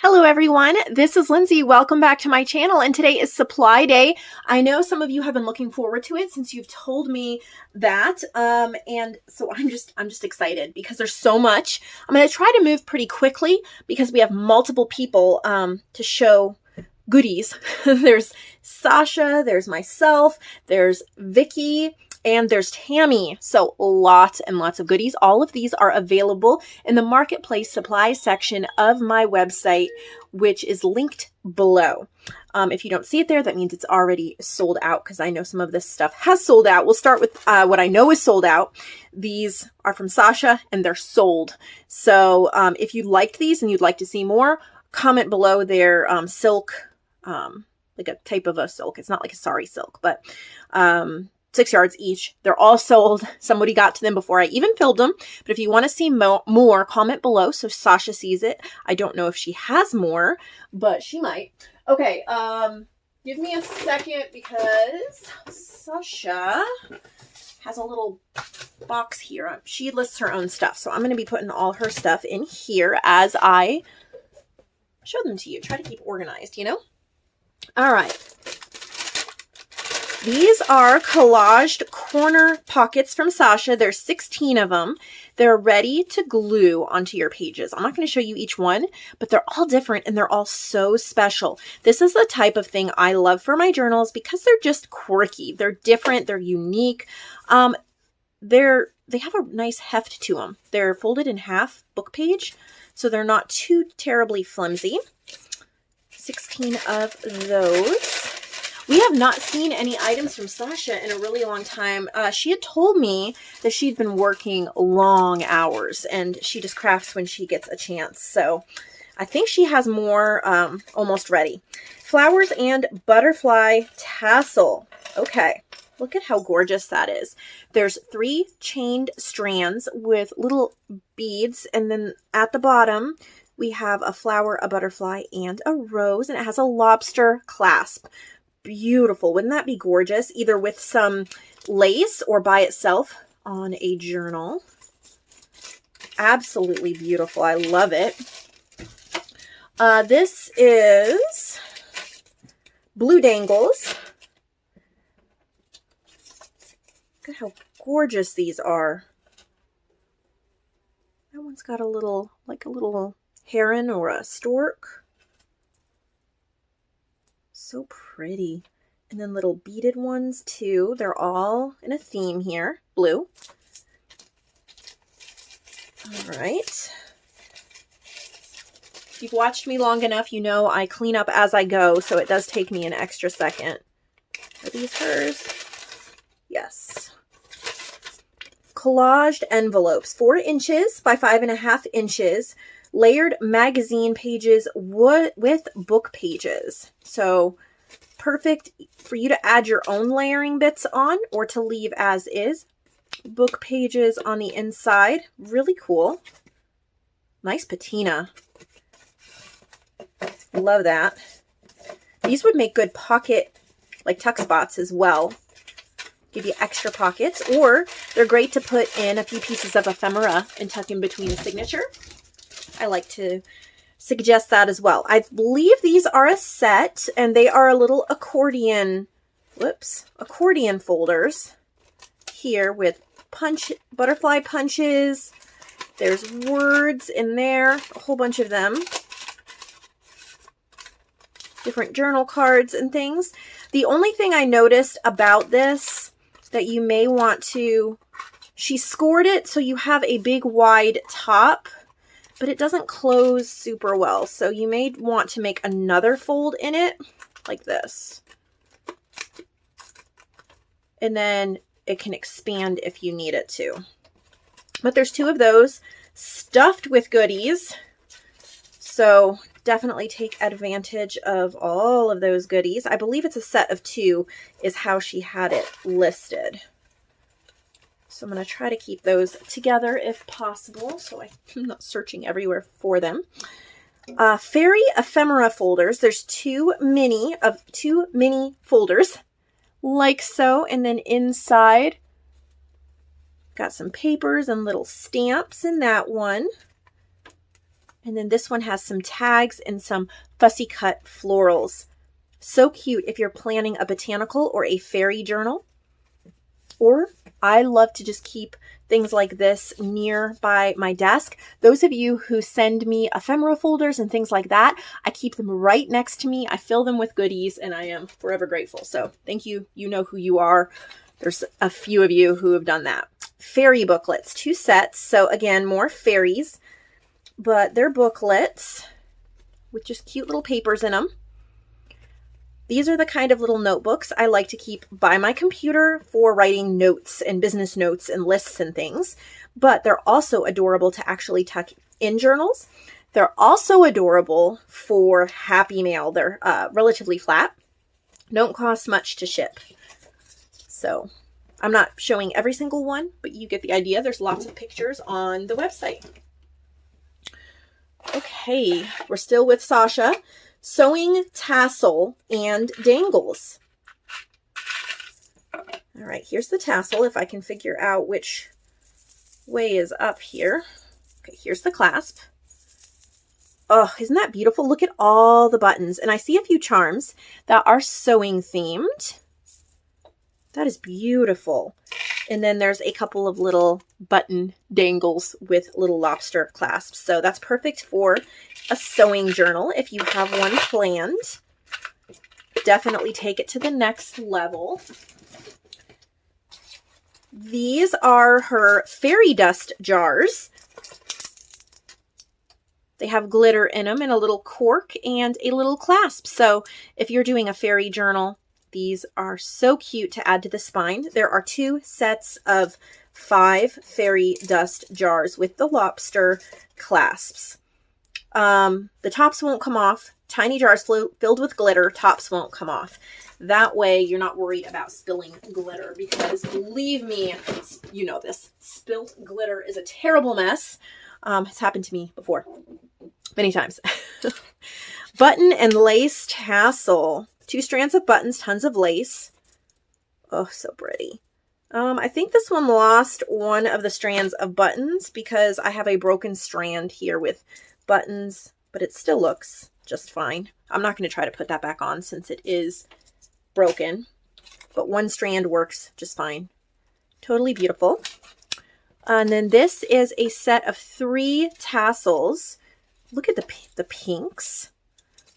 Hello everyone, this is Lindsay. Welcome back to my channel, and today is supply day. I know some of you have been looking forward to it since you've told me that, and so I'm just excited because there's so much. I'm going to try to move pretty quickly because we have multiple people to show goodies. There's Sasha, there's myself, there's Vicky, and there's Tammy. So lots and lots of goodies. All of these are available in the marketplace supply section of my website, which is linked below. If you don't see it there, that means it's already sold out because I know some of this stuff has sold out. We'll start with what I know is sold out. These are from Sasha and they're sold. So if you liked these and you'd like to see more, comment below. Their silk, like a type of a silk. It's not like a sari silk, but 6 yards each. They're all sold. Somebody got to them before I even filled them. But if you want to see more, comment below so Sasha sees it. I don't know if she has more, but she might. Okay, give me a second because Sasha has a little box here. She lists her own stuff, so I'm going to be putting all her stuff in here as I show them to you. Try to keep organized, you know? All right. These are collaged corner pockets from Sasha. There's 16 of them. They're ready to glue onto your pages. I'm not going to show you each one, but they're all different and they're all so special. This is the type of thing I love for my journals because they're just quirky. They're different. They're unique. They have a nice heft to them. They're folded in half book page, so they're not too terribly flimsy. 16 of those. We have not seen any items from Sasha in a really long time. She had told me that she'd been working long hours and she just crafts when she gets a chance. So I think she has more almost ready. Flowers and butterfly tassel. Okay, look at how gorgeous that is. There's 3 chained strands with little beads, and then at the bottom we have a flower, a butterfly, and a rose, and it has a lobster clasp. Beautiful. Wouldn't that be gorgeous? Either with some lace or by itself on a journal. Absolutely beautiful. I love it. This is blue dangles. Look at how gorgeous these are. That one's got a little, like a little heron or a stork. So pretty. And then little beaded ones too. They're all in a theme here. Blue. All right. If you've watched me long enough, you know I clean up as I go, so it does take me an extra second. Are these hers? Yes. Collaged envelopes. 4 inches by 5.5 inches. Layered magazine pages with book pages. So perfect for you to add your own layering bits on or to leave as is. Book pages on the inside. Really cool. Nice patina. Love that. These would make good pocket, like tuck spots as well. Give you extra pockets, or they're great to put in a few pieces of ephemera and tuck in between a signature. I like to suggest that as well. I believe these are a set, and they are a little accordion, accordion folders here with butterfly punches. There's words in there, a whole bunch of them. Different journal cards and things. The only thing I noticed about this that you may want to, she scored it so you have a big wide top, but it doesn't close super well. So you may want to make another fold in it like this. And then it can expand if you need it to. But there's 2 of those stuffed with goodies. So definitely take advantage of all of those goodies. I believe it's a set of 2 is how she had it listed. So I'm going to try to keep those together if possible, so I'm not searching everywhere for them. Fairy ephemera folders. There's 2 mini folders, like so, and then inside, got some papers and little stamps in that one. And then this one has some tags and some fussy cut florals. So cute if you're planning a botanical or a fairy journal. Or I love to just keep things like this nearby my desk. Those of you who send me ephemera folders and things like that, I keep them right next to me. I fill them with goodies and I am forever grateful. So thank you. You know who you are. There's a few of you who have done that. Fairy booklets, 2 sets. So again, more fairies, but they're booklets with just cute little papers in them. These are the kind of little notebooks I like to keep by my computer for writing notes and business notes and lists and things, but they're also adorable to actually tuck in journals. They're also adorable for Happy Mail. They're relatively flat, don't cost much to ship. So I'm not showing every single one, but you get the idea. There's lots of pictures on the website. Okay, we're still with Sasha. Sewing tassel and dangles. All right, here's the tassel, if I can figure out which way is up here. Okay, here's the clasp. Oh, isn't that beautiful? Look at all the buttons. And I see a few charms that are sewing themed. That is beautiful. And then there's a couple of little button dangles with little lobster clasps. So that's perfect for a sewing journal if you have one planned. Definitely take it to the next level. These are her fairy dust jars. They have glitter in them and a little cork and a little clasp. So if you're doing a fairy journal, these are so cute to add to the spine. There are 2 sets of 5 fairy dust jars with the lobster clasps. The tops won't come off. Tiny jars filled with glitter. Tops won't come off. That way you're not worried about spilling glitter, because believe me, you know this. Spilled glitter is a terrible mess. It's happened to me before. Many times. Button and lace tassel. 2 strands of buttons, tons of lace. Oh, so pretty. I think this one lost one of the strands of buttons because I have a broken strand here with buttons, but it still looks just fine. I'm not going to try to put that back on since it is broken, but one strand works just fine. Totally beautiful. And then this is a set of 3 tassels. Look at the pinks,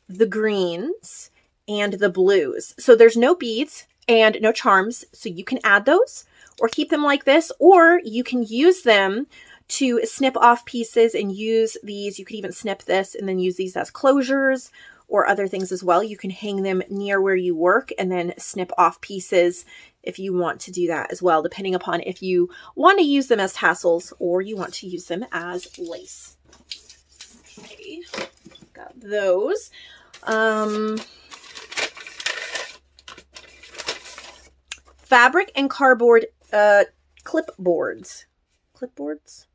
the greens, and the blues. So there's no beads and no charms, so you can add those or keep them like this, or you can use them to snip off pieces and use these. You could even snip this and then use these as closures or other things as well. You can hang them near where you work and then snip off pieces if you want to do that as well, depending upon if you want to use them as tassels or you want to use them as lace. Okay, got those. Fabric and cardboard clipboards. Clipboards?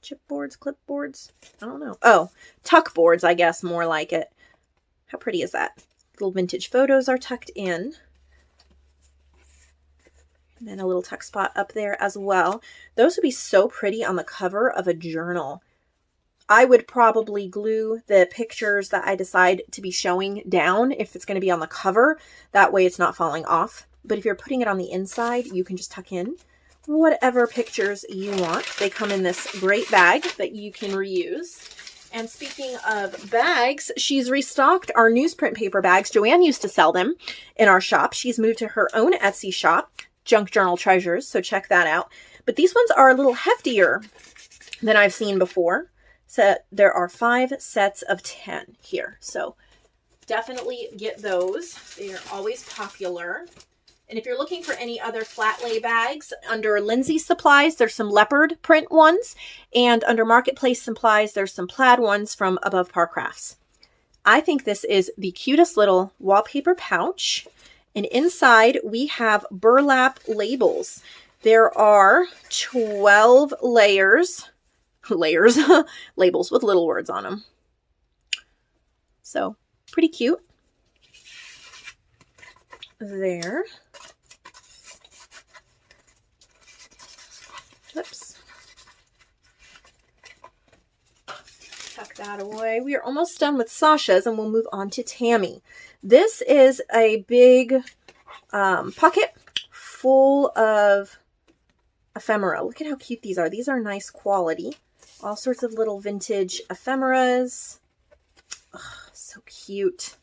Chipboards? Clipboards? I don't know. Oh, tuck boards, I guess, more like it. How pretty is that? Little vintage photos are tucked in. And then a little tuck spot up there as well. Those would be so pretty on the cover of a journal. I would probably glue the pictures that I decide to be showing down if it's going to be on the cover. That way it's not falling off. But if you're putting it on the inside, you can just tuck in whatever pictures you want. They come in this great bag that you can reuse. And speaking of bags, she's restocked our newsprint paper bags. Joanne used to sell them in our shop. She's moved to her own Etsy shop, Junk Journal Treasures, so check that out. But these ones are a little heftier than I've seen before. So there are 5 sets of 10 here. So definitely get those. They are always popular. And if you're looking for any other flat lay bags, under Lindsay Supplies, there's some leopard print ones. And under Marketplace Supplies, there's some plaid ones from Above Par Crafts. I think this is the cutest little wallpaper pouch. And inside we have burlap labels. There are 12 layers, labels with little words on them. So pretty cute. There. Oops. tuck that away. We are almost done with Sasha's and we'll move on to Tammy. This is a big pocket full of ephemera. Look at how cute these are. These are nice quality. All sorts of little vintage ephemeras. Oh, so cute.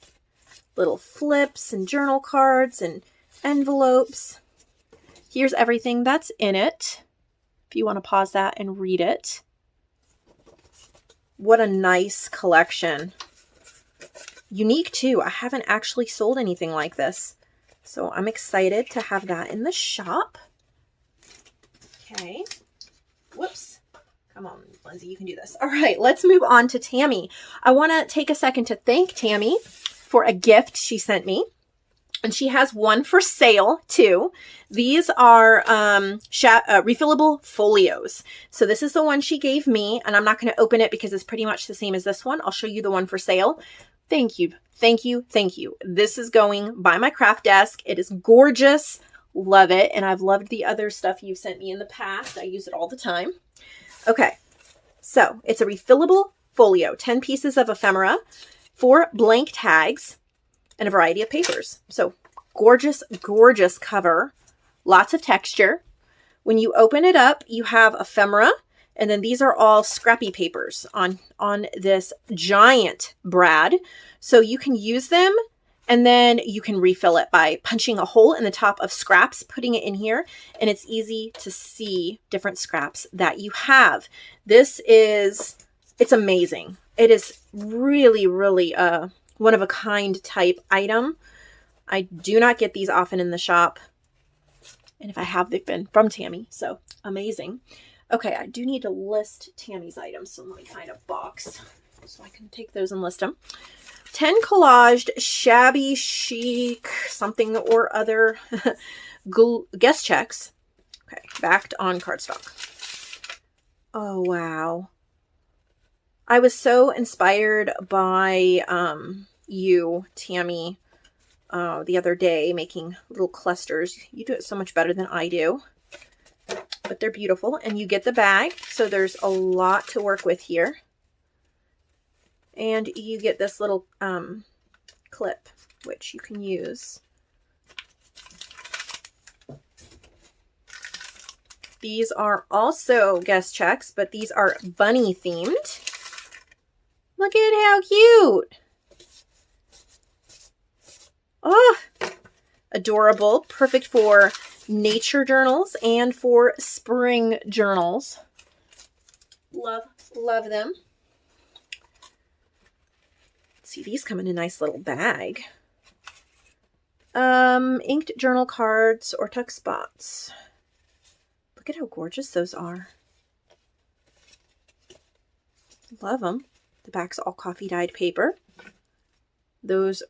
Little flips and journal cards and envelopes. Here's everything that's in it. If you want to pause that and read it. What a nice collection. Unique too. I haven't actually sold anything like this. So I'm excited to have that in the shop. Okay. Whoops. Come on, Lindsay, you can do this. All right, let's move on to Tammy. I want to take a second to thank Tammy for a gift she sent me. And she has one for sale too. These are refillable folios. So this is the one she gave me, and I'm not going to open it because it's pretty much the same as this one. I'll show you the one for sale. Thank you. Thank you. Thank you. This is going by my craft desk. It is gorgeous. Love it. And I've loved the other stuff you've sent me in the past. I use it all the time. Okay. So it's a refillable folio, 10 pieces of ephemera, 4 blank tags, and a variety of papers. So gorgeous, gorgeous cover. Lots of texture. When you open it up, you have ephemera, and then these are all scrappy papers on this giant brad. So you can use them, and then you can refill it by punching a hole in the top of scraps, putting it in here, and it's easy to see different scraps that you have. It's amazing. It is really, really one of a kind type item. I do not get these often in the shop. And if I have, they've been from Tammy. So amazing. Okay, I do need to list Tammy's items. So let me find a box so I can take those and list them. 10 collaged, shabby, chic, something or other guest checks. Okay, backed on cardstock. Oh, wow. I was so inspired by you, Tammy, the other day, making little clusters. You do it so much better than I do. But they're beautiful. And you get the bag, so there's a lot to work with here. And you get this little clip, which you can use. These are also guest checks, but these are bunny themed. Look at how cute. Oh, adorable. Perfect for nature journals and for spring journals. Love, love them. Let's see, these come in a nice little bag. Inked journal cards or tuck spots. Look at how gorgeous those are. Love them. The back's all coffee dyed paper. Those,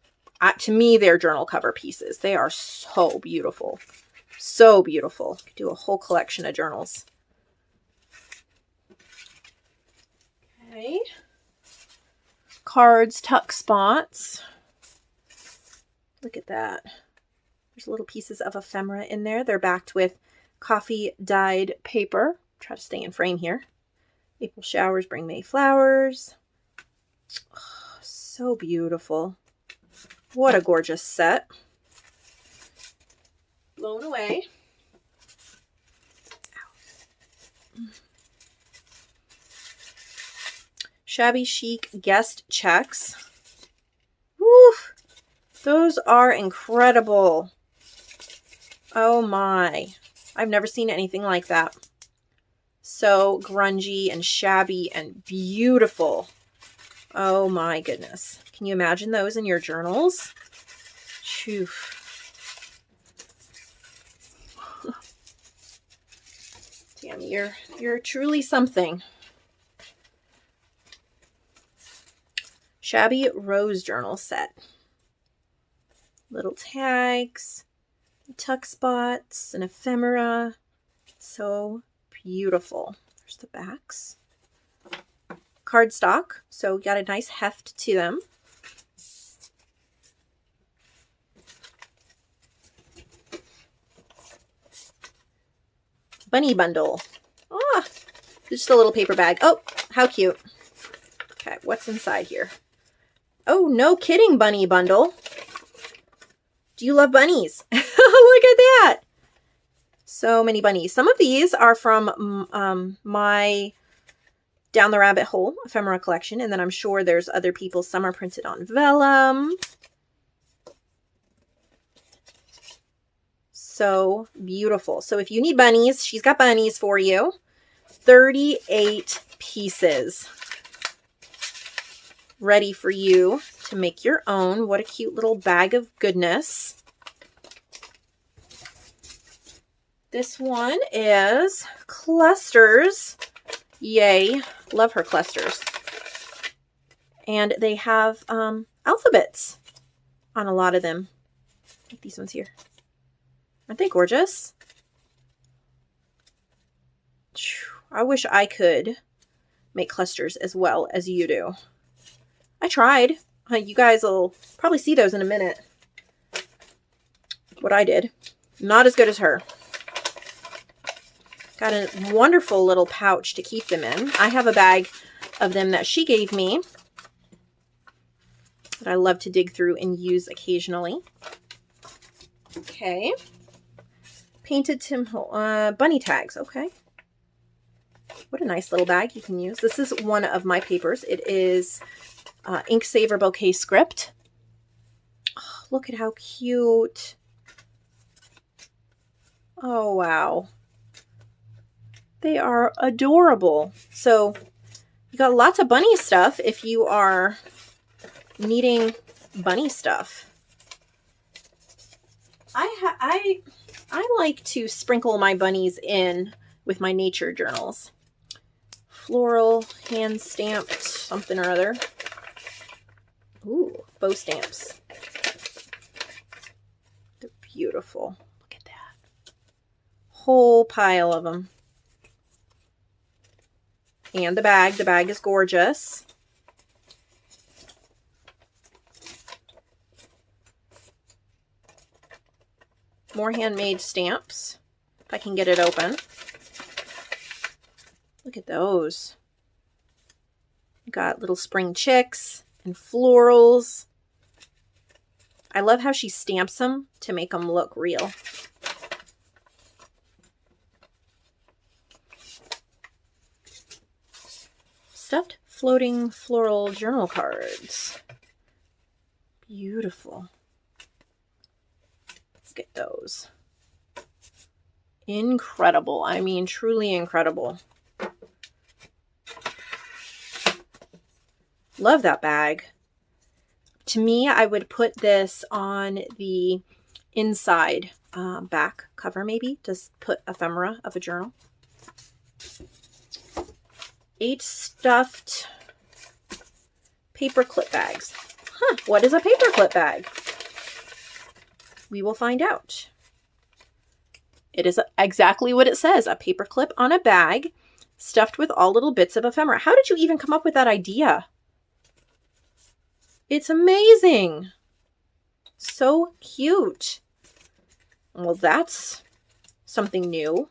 to me, they're journal cover pieces. They are so beautiful. So beautiful. Could do a whole collection of journals. Okay. Cards, tuck spots. Look at that. There's little pieces of ephemera in there. They're backed with coffee dyed paper. Try to stay in frame here. April showers bring May flowers. Oh, so beautiful. What a gorgeous set. Blown away. Ow. Shabby chic guest checks. Woo! Those are incredible. Oh my. I've never seen anything like that. So grungy and shabby and beautiful. Oh my goodness. Can you imagine those in your journals? Phew. Tammy, you're truly something. Shabby rose journal set. Little tags, tuck spots, and ephemera. So beautiful. There's the backs. Cardstock, so got a nice heft to them. Bunny bundle. Ah, just a little paper bag. Oh, how cute. Okay, what's inside here? Oh, no kidding, bunny bundle. Do you love bunnies? Look at that. So many bunnies. Some of these are from my Down the Rabbit Hole ephemera collection, and then I'm sure there's other people. Some are printed on vellum. So beautiful. So if you need bunnies, she's got bunnies for you. 38 pieces ready for you to make your own. What a cute little bag of goodness. This one is clusters. Yay. Love her clusters. And they have alphabets on a lot of them. Like these ones here. Aren't they gorgeous? I wish I could make clusters as well as you do. I tried. You guys will probably see those in a minute. What I did. Not as good as her. Got a wonderful little pouch to keep them in. I have a bag of them that she gave me that I love to dig through and use occasionally. Okay. Painted bunny tags. Okay. What a nice little bag you can use. This is one of my papers. It is Ink Saver Bouquet Script. Oh, look at how cute. Oh, wow. They are adorable. So you got lots of bunny stuff if you are needing bunny stuff. I like to sprinkle my bunnies in with my nature journals. Floral, hand stamped, something or other. Ooh, faux stamps. They're beautiful. Look at that. Whole pile of them. And the bag. The bag is gorgeous. More handmade stamps. If I can get it open. Look at those. Got little spring chicks and florals. I love how she stamps them to make them look real. Stuffed floating floral journal cards. Beautiful. Let's get those. Incredible. I mean, truly incredible. Love that bag. To me, I would put this on the inside back cover, maybe. Just put ephemera of a journal. 8 stuffed paper clip bags. Huh, what is a paper clip bag? We will find out. It is exactly what it says, a paper clip on a bag stuffed with all little bits of ephemera. How did you even come up with that idea? It's amazing. So cute. Well, that's something new.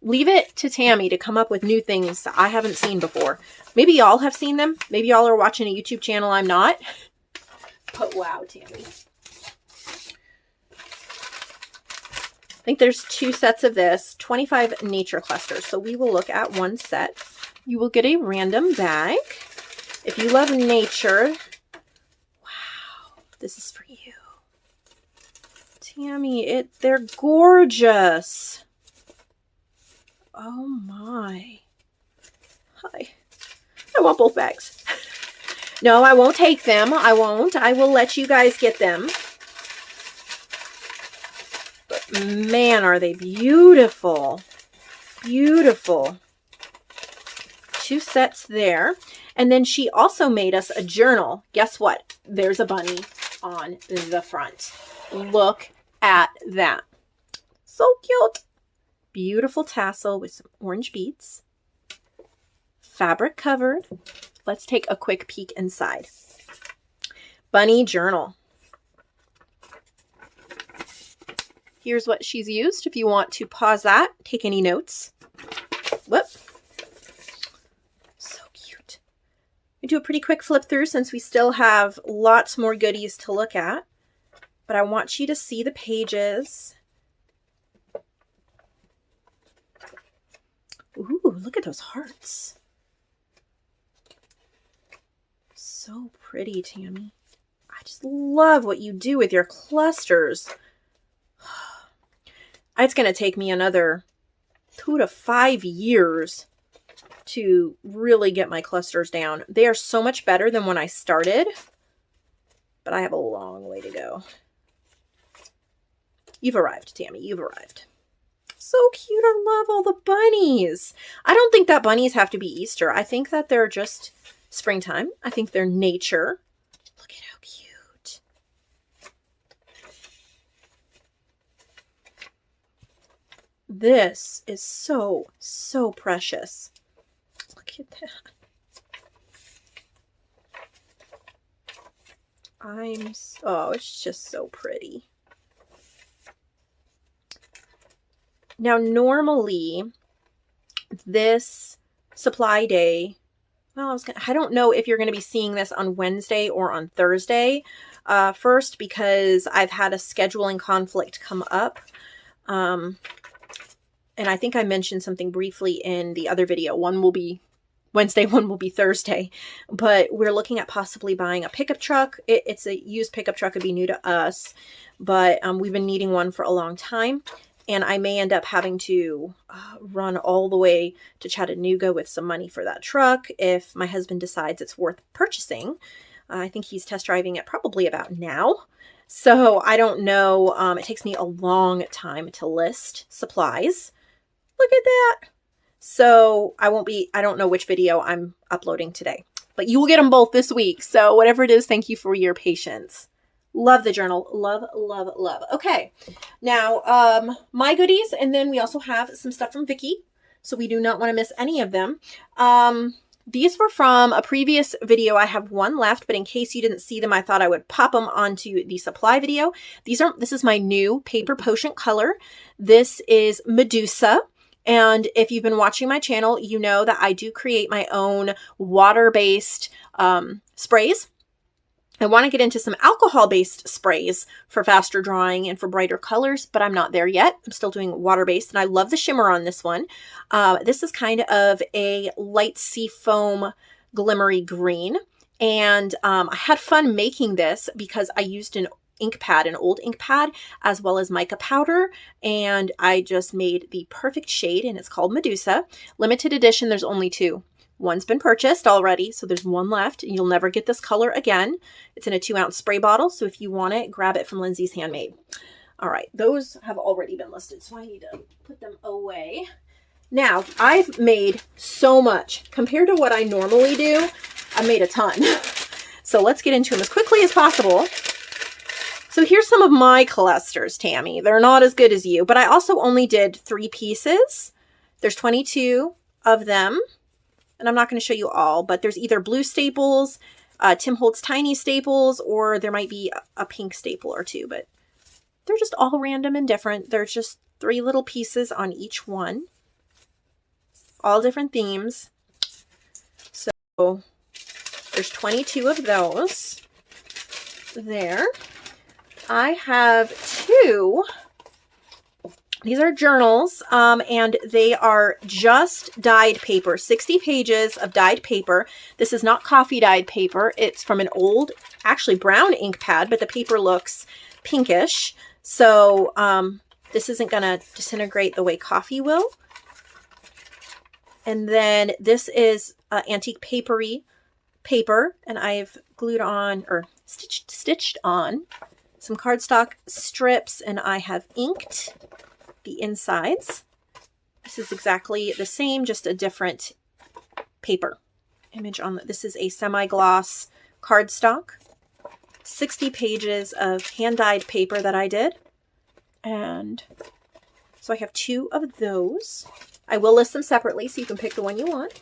Leave it to Tammy to come up with new things that I haven't seen before. Maybe y'all have seen them. Maybe y'all are watching a YouTube channel I'm not. But wow, Tammy. I think there's 2 sets of this, 25 nature clusters. So we will look at one set. You will get a random bag. If you love nature, wow, this is for you. Tammy, they're gorgeous. Oh my. Hi. I want both bags. No, I won't take them. I won't. I will let you guys get them. But man, are they beautiful. Beautiful. 2 sets there. And then she also made us a journal. Guess what? There's a bunny on the front. Look at that. So cute. Beautiful tassel with some orange beads. Fabric covered. Let's take a quick peek inside. Bunny journal. Here's what she's used. If you want to pause that, take any notes. Whoop. So We do a pretty quick flip through since we still have lots more goodies to look at. But I want you to see the pages. Ooh, look at those hearts. So pretty, Tammy. I just love what you do with your clusters. It's going to take me another 2 to 5 years to really get my clusters down. They are so much better than when I started, but I have a long way to go. You've arrived, Tammy. You've arrived. So cute. I love all the bunnies. I don't think that bunnies have to be Easter. I think that they're just springtime. I think they're nature. Look at how cute. This is so, so precious. Look at that. Oh, it's just so pretty. Now, normally, this supply day, well, I don't know if you're going to be seeing this on Wednesday or on Thursday. First, because I've had a scheduling conflict come up. And I think I mentioned something briefly in the other video. One will be Wednesday, one will be Thursday. But we're looking at possibly buying a pickup truck. It's a used pickup truck. It'd be new to us. But we've been needing one for a long time. And I may end up having to run all the way to Chattanooga with some money for that truck if my husband decides it's worth purchasing. I think he's test driving it probably about now. So I don't know. It takes me a long time to list supplies. Look at that. So I don't know which video I'm uploading today. But you will get them both this week. So whatever it is, thank you for your patience. Love the journal. Love, love, love. Okay. Now, my goodies. And then we also have some stuff from Vicky. So we do not want to miss any of them. These were from a previous video. I have one left, but in case you didn't see them, I thought I would pop them onto the supply video. This is my new paper potion color. This is Medusa. And if you've been watching my channel, you know that I do create my own water-based sprays. I want to get into some alcohol-based sprays for faster drying and for brighter colors, but I'm not there yet. I'm still doing water-based, and I love the shimmer on this one. This is kind of a light sea foam glimmery green, and I had fun making this because I used an old ink pad, as well as mica powder, and I just made the perfect shade, and it's called Medusa. Limited edition, there's only 2. One's been purchased already, so there's one left. You'll never get this color again. It's in a 2-ounce spray bottle, so if you want it, grab it from Lindsay's Handmade. All right, those have already been listed, so I need to put them away. Now, I've made so much. Compared to what I normally do, I made a ton. So let's get into them as quickly as possible. So here's some of my clusters, Tammy. They're not as good as you, but I also only did 3 pieces. There's 22 of them. And I'm not going to show you all, but there's either blue staples, Tim Holtz tiny staples, or there might be a pink staple or 2, but they're just all random and different. There's just 3 little pieces on each one, all different themes. So there's 22 of those there. I have 2. These are journals, and they are just dyed paper, 60 pages of dyed paper. This is not coffee dyed paper. It's from an old, actually brown ink pad, but the paper looks pinkish. So this isn't going to disintegrate the way coffee will. And then this is antique papery paper, and I've glued on, or stitched on some cardstock strips, and I have inked the insides. This is exactly the same, just a different paper image on this is a semi-gloss cardstock. 60 pages of hand-dyed paper that I did. And so I have 2 of those. I will list them separately so you can pick the one you want.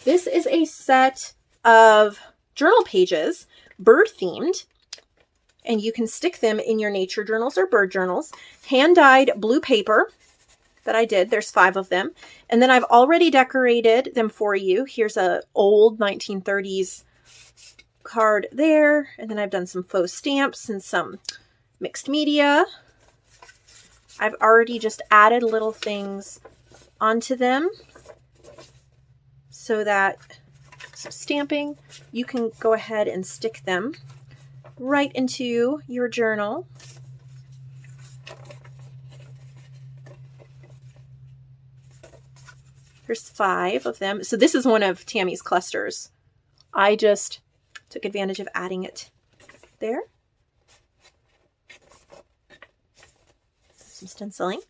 This is a set of journal pages, bird themed. And you can stick them in your nature journals or bird journals. Hand-dyed blue paper that I did. There's 5 of them. And then I've already decorated them for you. Here's a old 1930s card there. And then I've done some faux stamps and some mixed media. I've already just added little things onto them so that some stamping, you can go ahead and stick them right into your journal. There's 5 of them. So this is one of Tammy's clusters. I just took advantage of adding it there. Some stenciling.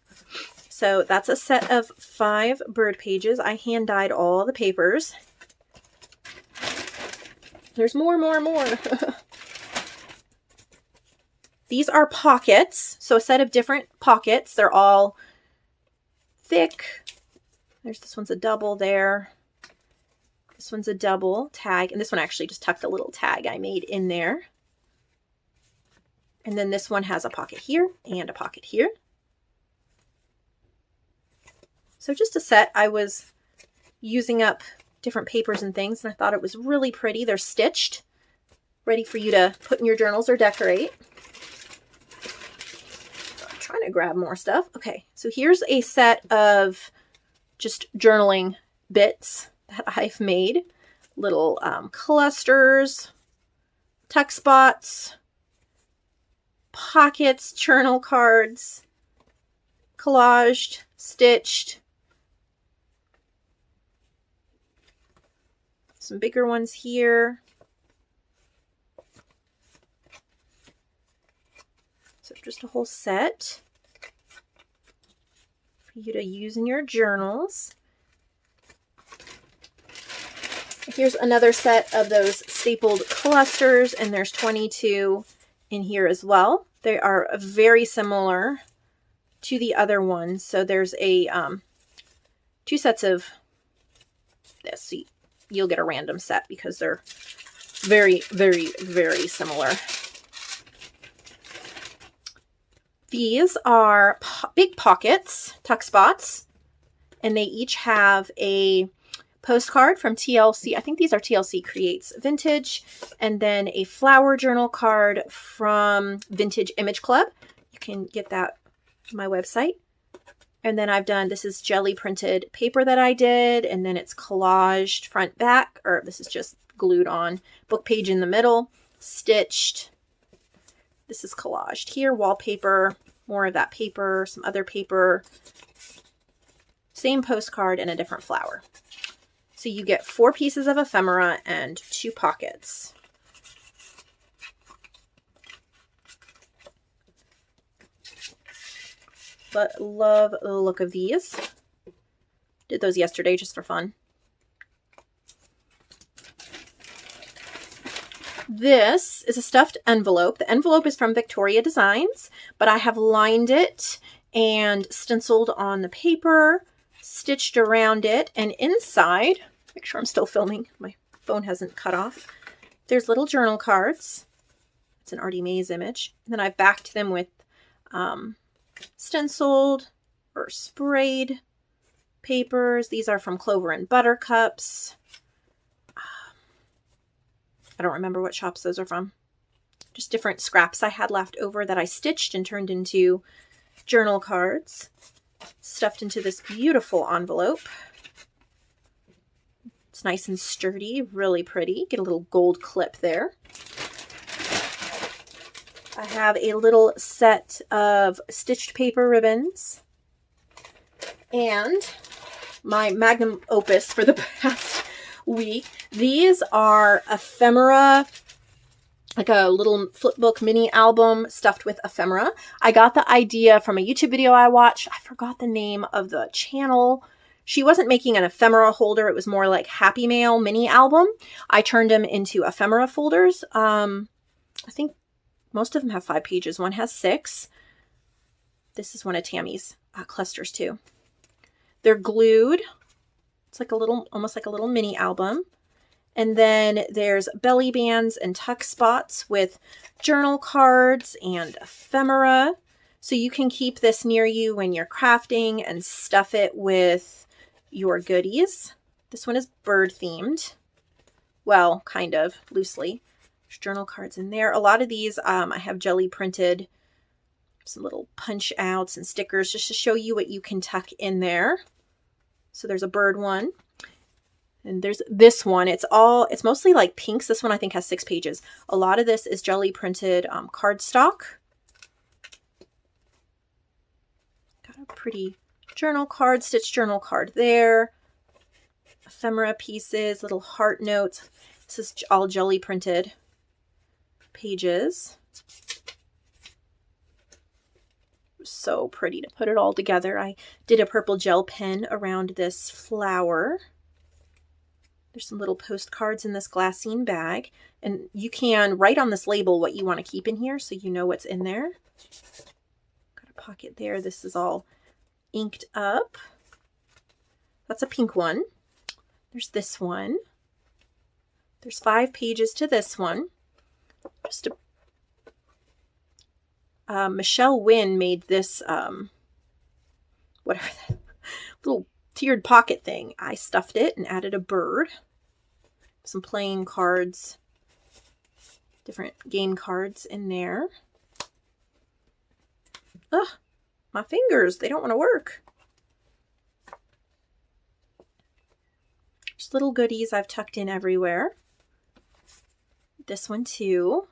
So that's a set of 5 bird pages. I hand dyed all the papers. There's more. These are pockets. So a set of different pockets. They're all thick. There's this one's a double there. This one's a double tag. And this one actually just tucked a little tag I made in there. And then this one has a pocket here and a pocket here. So just a set. I was using up different papers and things, and I thought it was really pretty. They're stitched, ready for you to put in your journals or decorate. I'm trying to grab more stuff. Okay, so here's a set of just journaling bits that I've made. Little clusters, tuck spots, pockets, journal cards, collaged, stitched. Some bigger ones here. So just a whole set for you to use in your journals. Here's another set of those stapled clusters, and there's 22 in here as well. They are very similar to the other ones. So there's a 2 sets of this. So you'll get a random set because they're very similar. These are big pockets, tuck spots, and they each have a postcard from TLC. I think these are TLC Creates Vintage, and then a flower journal card from Vintage Image Club. You can get that on my website. And then I've done, this is jelly printed paper that I did, and then it's collaged front back, or this is just glued on, book page in the middle, stitched. This is collaged here, wallpaper, more of that paper, some other paper, same postcard and a different flower. So you get 4 pieces of ephemera and 2 pockets. But love the look of these. Did those yesterday just for fun. This is a stuffed envelope. The envelope is from Victoria Designs, but I have lined it and stenciled on the paper, stitched around it, and inside, make sure I'm still filming, my phone hasn't cut off, there's little journal cards. It's an Artie Mays image. And then I've backed them with stenciled or sprayed papers. These are from Clover and Buttercups. I don't remember what shops those are from. Just different scraps I had left over that I stitched and turned into journal cards. Stuffed into this beautiful envelope. It's nice and sturdy, really pretty. Get a little gold clip there. I have a little set of stitched paper ribbons and my magnum opus for the past week. These are ephemera, like a little flipbook mini album stuffed with ephemera. I got the idea from a YouTube video I watched. I forgot the name of the channel. She wasn't making an ephemera holder. It was more like Happy Mail mini album. I turned them into ephemera folders. I think most of them have 5 pages. One has 6. This is one of Tammy's clusters too. They're glued. It's like a little, almost like a little mini album. And then there's belly bands and tuck spots with journal cards and ephemera. So you can keep this near you when you're crafting and stuff it with your goodies. This one is bird themed. Well, kind of loosely. There's journal cards in there. A lot of these I have jelly printed, some little punch outs and stickers just to show you what you can tuck in there. So there's a bird one. And there's this one. It's mostly like pinks. This one I think has 6 pages. A lot of this is jelly printed cardstock. Got a pretty journal card, stitched journal card there. Ephemera pieces, little heart notes. This is all jelly printed pages. So pretty to put it all together. I did a purple gel pen around this flower. There's some little postcards in this glassine bag, and you can write on this label what you want to keep in here so you know what's in there. Got a pocket there. This is all inked up. That's a pink one. There's this one. There's 5 pages to this one. Just Michelle Wynn made this whatever that little tiered pocket thing. I stuffed it and added a bird, some playing cards, different game cards in there. Ugh, my fingers, they don't want to work. Just little goodies I've tucked in everywhere. This one too.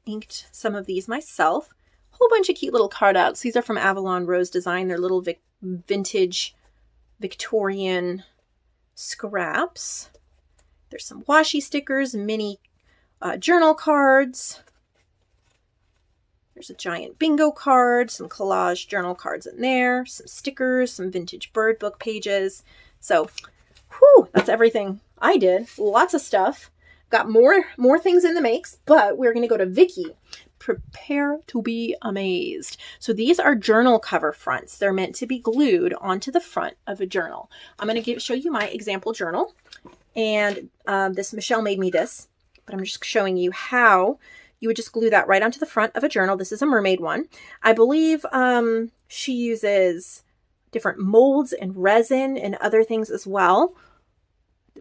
Inked some of these myself. A whole bunch of cute little card outs. These are from Avalon Rose Design. They're little vintage Victorian scraps. There's some washi stickers, mini journal cards. There's a giant bingo card, some collage journal cards in there, some stickers, some vintage bird book pages. So, whew, that's everything I did. Lots of stuff. Got more things in the makes, but we're going to go to Vicky. Prepare to be amazed. So these are journal cover fronts. They're meant to be glued onto the front of a journal. I'm going to show you my example journal. And this Michelle made me this, but I'm just showing you how you would just glue that right onto the front of a journal. This is a mermaid one. I believe she uses different molds and resin and other things as well.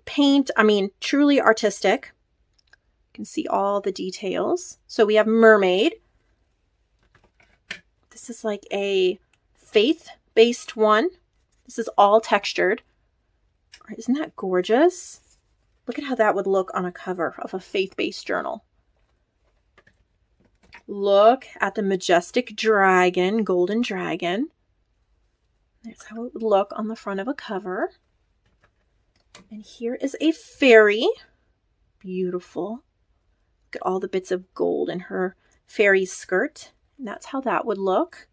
Paint, I mean, truly artistic. You can see all the details. So we have mermaid. This is like a faith-based one. This is all textured. Isn't that gorgeous? Look at how that would look on a cover of a faith-based journal. Look at the majestic dragon, golden dragon. There's how it would look on the front of a cover. And here is a fairy. Beautiful. Look at all the bits of gold in her fairy skirt. And that's how that would look.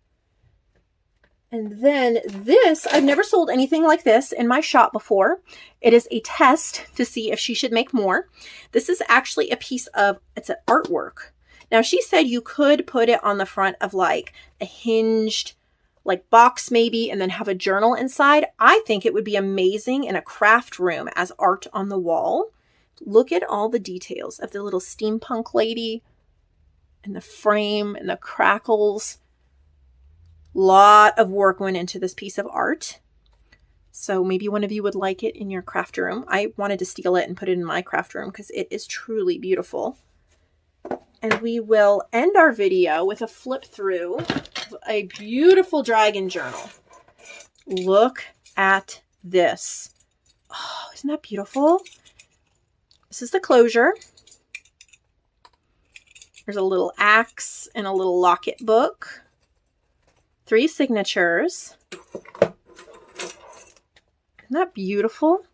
And then this, I've never sold anything like this in my shop before. It is a test to see if she should make more. This is actually a piece of, it's an artwork. Now she said you could put it on the front of like a hinged like box maybe, and then have a journal inside. I think it would be amazing in a craft room as art on the wall. Look at all the details of the little steampunk lady and the frame and the crackles. Lot of work went into this piece of art. So maybe one of you would like it in your craft room. I wanted to steal it and put it in my craft room because it is truly beautiful. And we will end our video with a flip through of a beautiful dragon journal. Look at this. Oh, isn't that beautiful? This is the closure. There's a little axe and a little locket book. 3 signatures. Isn't that beautiful?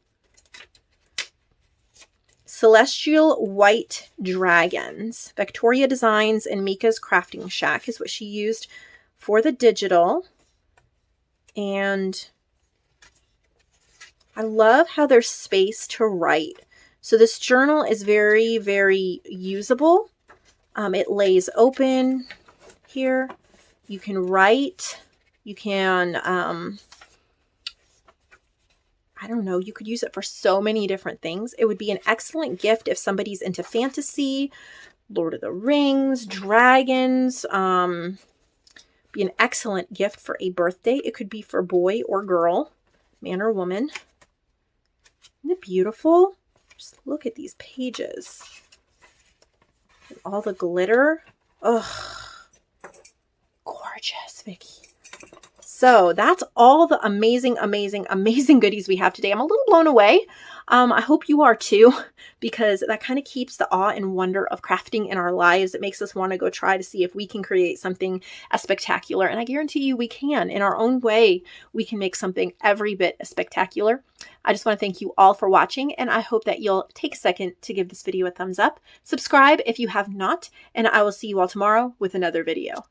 Celestial White Dragons. Victoria Designs and Mika's Crafting Shack is what she used for the digital. And I love how there's space to write. So this journal is very, very usable. It lays open here. You can write. You can, I don't know, you could use it for so many different things. It would be an excellent gift if somebody's into fantasy, Lord of the Rings, dragons. Be an excellent gift for a birthday. It could be for boy or girl, man or woman. Isn't it beautiful? Just look at these pages. And all the glitter. Ugh. Gorgeous, Vicki. So that's all the amazing, amazing, amazing goodies we have today. I'm a little blown away. I hope you are too, because that kind of keeps the awe and wonder of crafting in our lives. It makes us want to go try to see if we can create something as spectacular. And I guarantee you we can. In our own way, we can make something every bit as spectacular. I just want to thank you all for watching, and I hope that you'll take a second to give this video a thumbs up. Subscribe if you have not, and I will see you all tomorrow with another video.